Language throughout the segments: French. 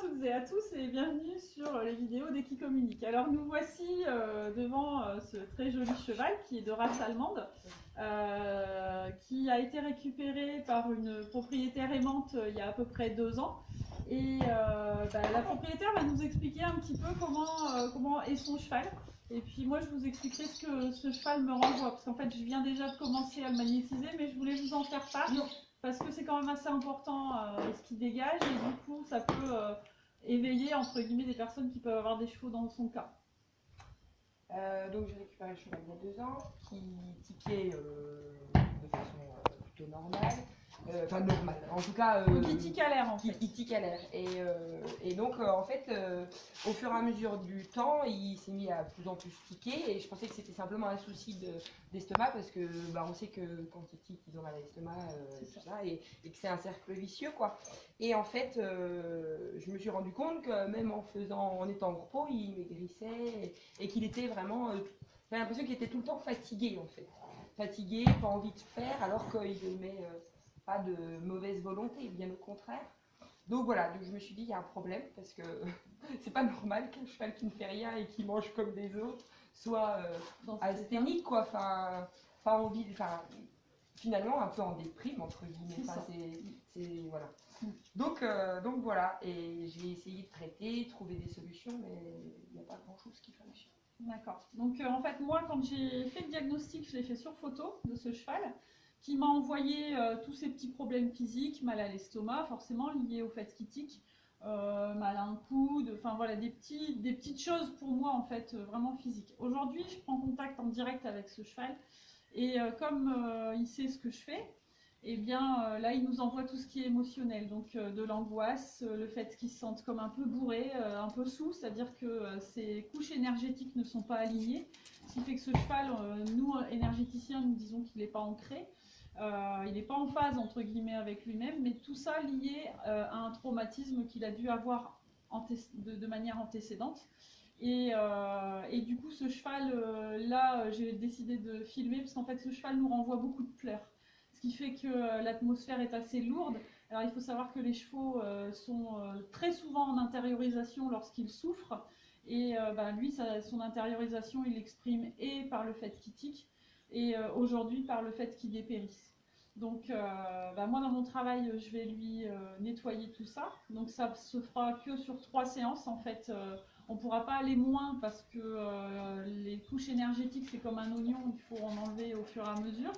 toutes et à tous et bienvenue sur les vidéos d'Equi Communique. Alors nous voici devant ce très joli cheval qui est de race allemande, qui a été récupéré par une propriétaire aimante il y a à peu près 2 ans. Et la propriétaire va nous expliquer un petit peu comment est son cheval. Et puis moi je vous expliquerai ce que ce cheval me renvoie, parce qu'en fait je viens déjà de commencer à le magnétiser, mais je voulais vous en faire part. Parce que c'est quand même assez important ce qu'il dégage et du coup ça peut éveiller entre guillemets des personnes qui peuvent avoir des chevaux dans son cas. Donc j'ai récupéré le cheval il y a 2 ans qui tiquait de façon plutôt normale. Enfin normale, en tout cas. Donc il tique à l'air en fait. Il tique à l'air. Et donc en fait, au fur et à mesure du temps, il s'est mis à plus en plus tiquer. Et je pensais que c'était simplement un souci d'estomac parce que on sait que quand ils tiquent, ils ont mal à l'estomac et que c'est un cercle vicieux quoi. Et en fait, je me suis rendu compte que même en étant au repos, il maigrissait et qu'il était vraiment. J'avais l'impression qu'il était tout le temps fatigué en fait. Fatigué, pas envie de faire, alors qu'il met pas de mauvaise volonté, bien au contraire. Donc voilà, donc je me suis dit il y a un problème parce que c'est pas normal qu'un cheval qui ne fait rien et qui mange comme des autres soit asthénique quoi, enfin pas envie, enfin finalement un peu en déprime entre guillemets. Enfin, c'est voilà. Donc voilà, et j'ai essayé de traiter, trouver des solutions, mais il n'y a pas grand chose qui fonctionne. D'accord. Donc en fait moi quand j'ai fait le diagnostic, je l'ai fait sur photo de ce cheval, qui m'a envoyé tous ces petits problèmes physiques, mal à l'estomac, forcément liés au fait qu'il tique, mal à un coude, enfin voilà, des petites choses pour moi en fait, vraiment physiques. Aujourd'hui, je prends contact en direct avec ce cheval, et comme il sait ce que je fais, et bien là, il nous envoie tout ce qui est émotionnel, donc de l'angoisse, le fait qu'il se sente comme un peu bourré, un peu sous, c'est-à-dire que ses couches énergétiques ne sont pas alignées, ce qui fait que ce cheval, nous énergéticiens, nous disons qu'il n'est pas ancré. Il n'est pas en phase entre guillemets avec lui-même, mais tout ça lié à un traumatisme qu'il a dû avoir de manière antécédente. Et du coup, ce cheval, là, j'ai décidé de filmer parce qu'en fait, ce cheval nous renvoie beaucoup de pleurs. Ce qui fait que l'atmosphère est assez lourde. Alors, il faut savoir que les chevaux sont très souvent en intériorisation lorsqu'ils souffrent. Et lui, son intériorisation, il l'exprime et par le fait qu'il tique, et aujourd'hui par le fait qu'il dépérisse. Donc moi dans mon travail je vais lui nettoyer tout ça, donc ça se fera que sur 3 séances en fait. On ne pourra pas aller moins parce que les couches énergétiques c'est comme un oignon, il faut en enlever au fur et à mesure,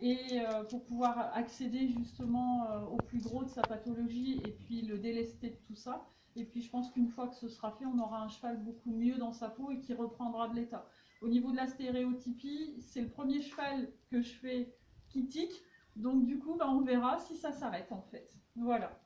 et pour pouvoir accéder justement au plus gros de sa pathologie et puis le délester de tout ça. Et puis je pense qu'une fois que ce sera fait, on aura un cheval beaucoup mieux dans sa peau et qui reprendra de l'état. Au niveau de la stéréotypie, c'est le premier cheval que je fais qui tique, donc du coup on verra si ça s'arrête en fait. Voilà.